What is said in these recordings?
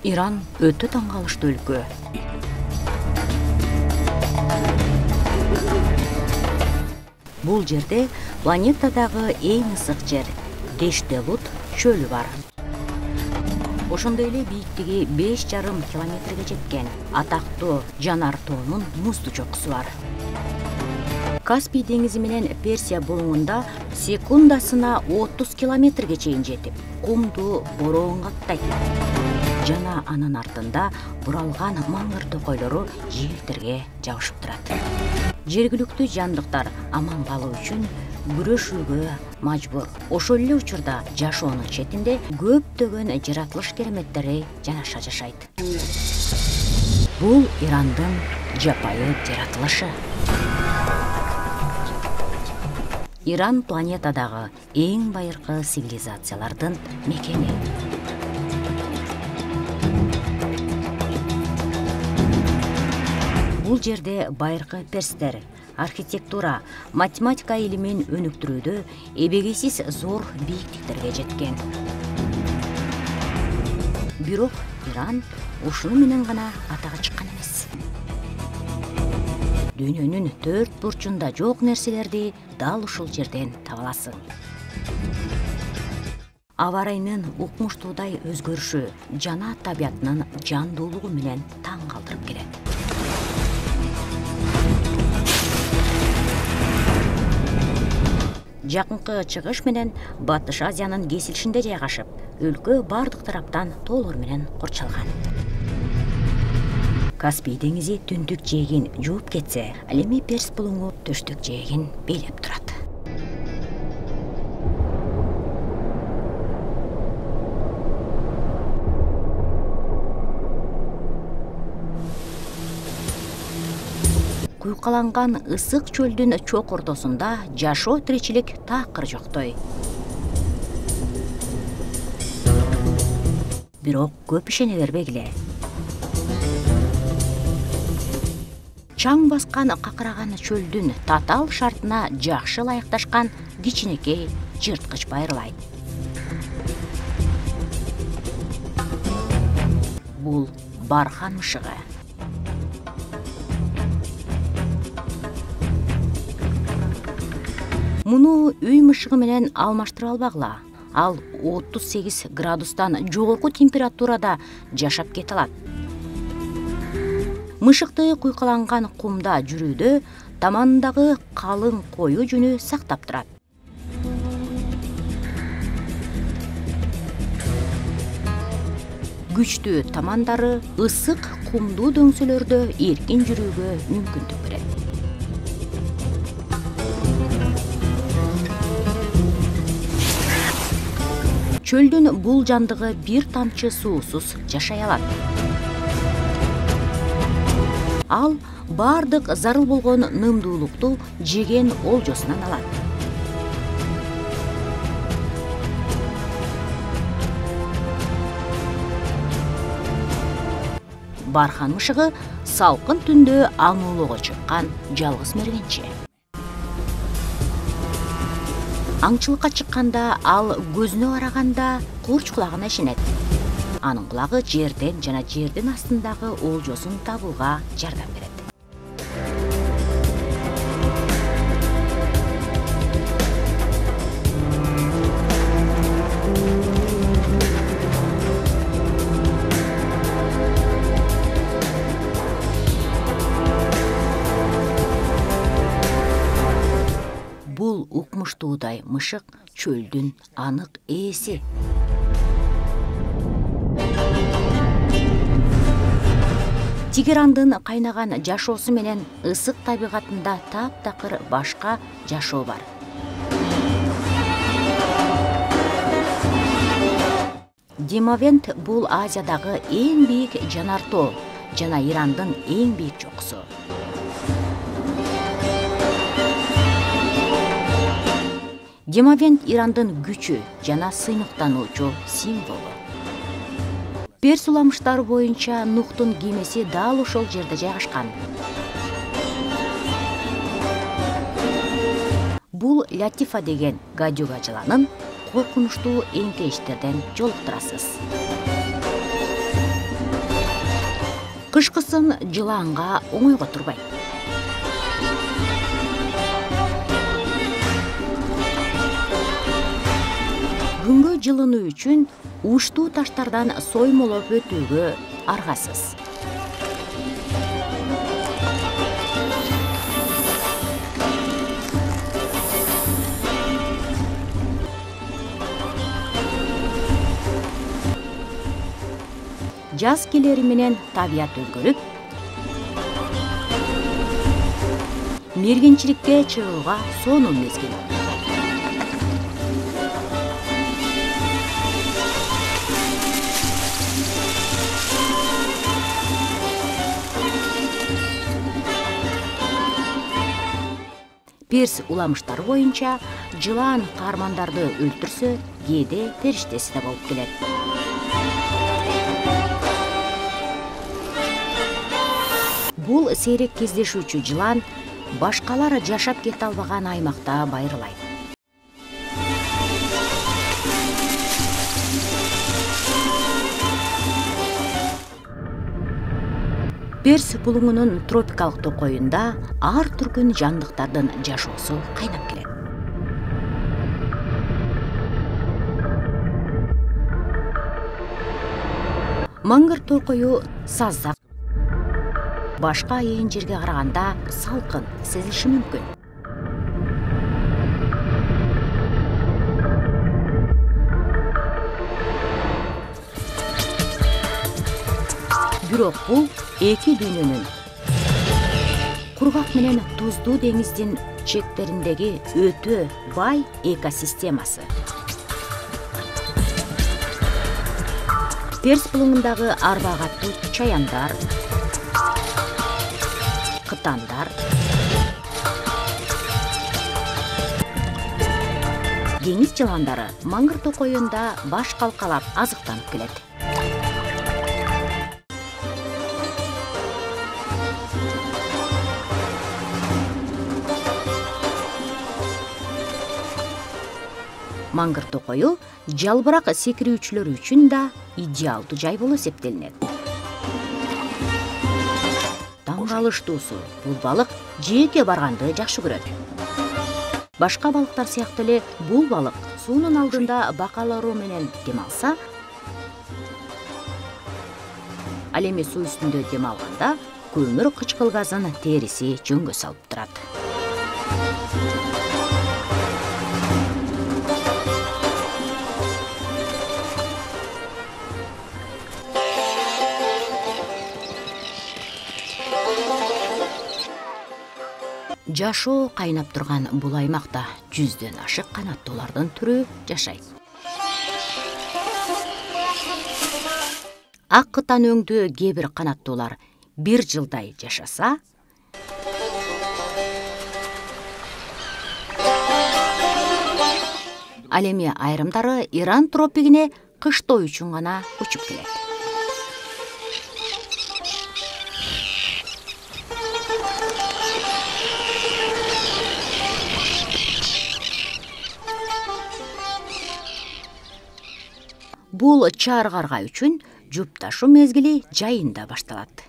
Иран өтө таң калыштуу өлкө. Бул жерде планетадагы эң ысык жер Дештелут чөлү бар. Ошондой эле бийиктиги 5,5 километрге жеткен атактуу Жанар тоонун муздуу чокусу бар. Каспий деңизи менен Персия булуңунда секундасына 30 километрге чейин жетип, кумду бороон каттайт. Жана анын артында буралган маңыр токойлору жээлтерге жабышып турат. Жергиликтүү жандыктар аман калуу үчүн күрөшүүгө мажбур. Ошол эле учурда жашоонун четинде көптөгөн жаратылыш кереметтери жанаша жашайт. Бул Ирандын жапайы жаратылышы. Иран планетадагы эң байыркы цивилизациялардын мекени. Бул жерде байыркы перстер, архитектура, математика илимин өнүктүрүүдө эбегейсиз зор бийиктиктерге жеткен. Бирок Иран ушуну менен гана атага чыккан эмес. Дүйнөнүн 4 бурчунда жок нерселерди дал ушул жерден таба аласың. Аба ырайынын укмуштуудай өзгөрүшү жана табиятынын жандуулугу менен таң калтырып келет. Жакынкы чыгыш менен Батыш Азиянын кесилишинде жайгашып, өлкө бардык тараптан тоолор менен курчалган. Каспий деңизи түндүк жээгин жууп кетсе, ал эми Перс булуңу төштүк жээгин бийлеп турат. Куйкаланган ысык чөлдүн чок ортосунда жашоо тиричилик такыр жоктой. Бирок көп ишене бербегиле. Чаң баскан какыраган чөлдүн татаал шартына жакшы ылайыкташкан кичинекей жырткыч байырлайт. Бул бархан мышыгы. Муну үй мышыгы менен алмаштыра албагыла. Ал 38 градустан жогорку температурада жашап кете алат. Мышыкты куйкаланган кумда жүрүүдө тамандагы калың кою жүнү сактап турат. Күчтүү тамандары ысык кумдуу дөңсөлөрдө эркин жүрүүгө мүмкүндүк берет. Чөлдүн бул жандыгы бир тамчы суусуз жашай алат. Ал бардык зарыл болгон нымдуулукту жеген олжосунан алат. Бархан мышыгы салкын түндө аңуулоого чыккан жалгыз мергенчи. Аңчылыкка чыкканда ал көзүнө караганда курч кулагына ишенет. Анын кулагы жерден жана жердин астындагы олжосун табууга жардам берет. Бул укмуштуудай мышык чөлдүн анык ээси. Тигерандын кайнаган жашоосу менен ысык табигатында таптакыр башка жашоо бар. Демавент бул Азиядагы эң бийик жанар тоо жана Ирандын эң бийик чокусу. Демавент Ирандын күчү жана сыймыктануучу символу. Перс уламыштары боюнча Нухтун кемеси дал ошол жерде жайгашкан. Бул Латифа деген гадюга жыланын коркунучтуу эңкейиштерден жолуктурасыз. Кышкысын жыланга оңойго турбайт. Күнгө жылынуу үчүн уучтуу таштардан соймолоп өтүүгө аргасыз. Жаз келери менен табият өзгөрүп, мергенчиликке чыгууга сонун мезгил. Перс уламыштары боюнча жылан каармандарды өлтүрсө, кээде периштеси да болуп келет. Бул сейрек кездешүүчү жылан башкалар жашап кете албаган аймакта байырылайт. Перс булуңунун тропикалык токоюнда ар түркүн жандыктардын жашоосу кайнап келет. Мангыр токою саздак, башка айын жерге караганда салкын сезилиши мүмкүн. Бирок бул эки дүйнөнүн кургак менен туздуу деңиздин чектериндеги өтө бай экосистемасы. Перс булуңундагы арба каттуу чаяндар, кытандар, деңиз жыландары мангыр токоюнда баш калкалап азыктанып келет. Мангыр токою жалбырак секирүүчүлөр үчүн да идеалдуу жай болуп эсептелинет. Таң калыштуусу, бул балык жээкке барганды жакшы көрөт. Башка балыктар сыяктуу эле бул балык суунун алдында бакаларуу менен дем алса, ал эми суу үстүндө дем алганда көмүр кычкыл газын териси жөнгө салып турат. Жашоо кайнап турган бул аймакта 100дөн ашык канаттуулардын түрү жашайт. Ак кытан өңдүү кээ бир канаттуулар 1 жылдай жашаса, ал эми айрымдары Иран тропигине кыштой үчүн гана учуп келет. Бул чаар карга үчүн жупташуу мезгили жайында башталат.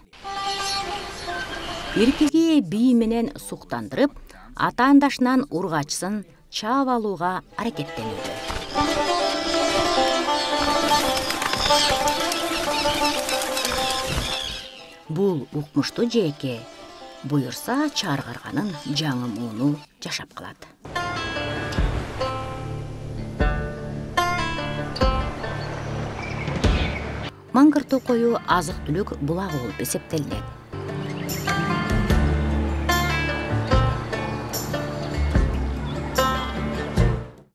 Эркеги бии менен суктандырып, атаандашынан ургачсын чаап алууга аракеттенүүдө. Бул укмуштуу жээкке буюрса чаар карганын жаңы мууну жашап калат. Мангыр токою азык-түлүк булагы болуп эсептелинет.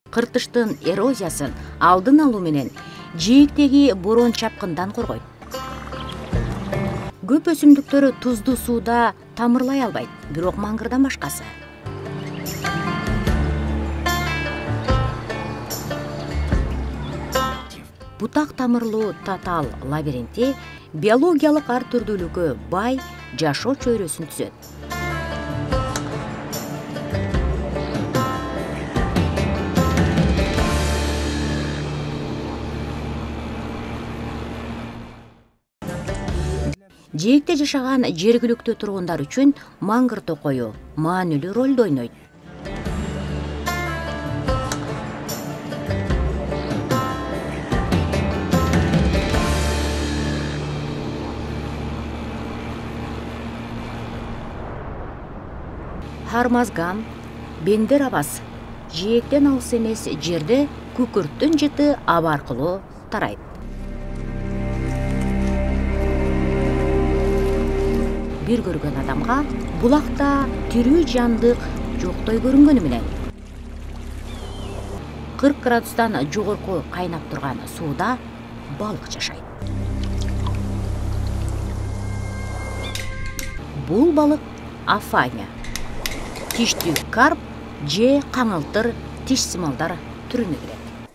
Кыртыштын эрозиясын алдын алуу менен жээктеги борон чапкындан коргойт. Көп өсүмдүктөр туздуу сууда тамырлай албайт, бирок мангырдан башкасы. Бутак тамырлуу татаал лабиринти биологиялык ар түрдүүлүккө бай жашоо чөйрөсүн түзөт. Жээкте жашаган жергиликтүү тургундар үчүн маңгыр токою маанилүү ролду ойнойт. Хармазган, Бендер абас жээктен алыс эмес жерде күкүрттүн жыты аба аркылуу тарайт. Бир көргөн адамга булакта тирүү жандык жоктой көрүнгөнү менен 40 градустан жогорку кайнап турган сууда балык жашайт. Бул балык афаня, тиштүү карп же каңылтыр тиш сымалдар түрүнө кирет.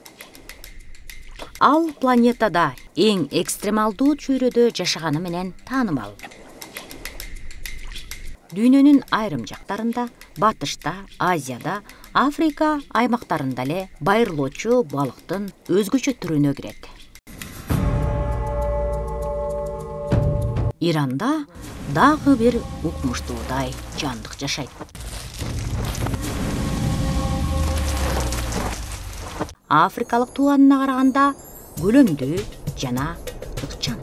Ал планетада эң экстремалдуу чөйрөдө жашаганы менен таанымал. Дүйнөнүн айрым жактарында, Батышта, Азияда, Африка аймактарында эле байырлоочу балыктын өзгөчө түрүнө кирет. Иранда дагы бир укмуштуудай жандык жашайт. Африкалык тууганына караганда көлөмдүү жана ыкчам.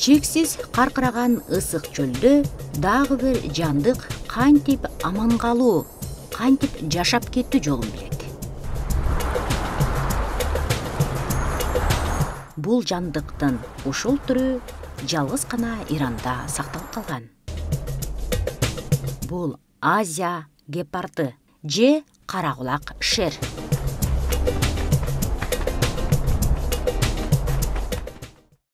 Чексиз каркыраган ысык чөлдө дагы бир жандык кантип аман калуу, кантип жашап кетүү жолун билет. Бул жандыктын ушул түрү жалгыз гана Иранда сакталып калган. Бул Азия гепарды же кара кулак шер.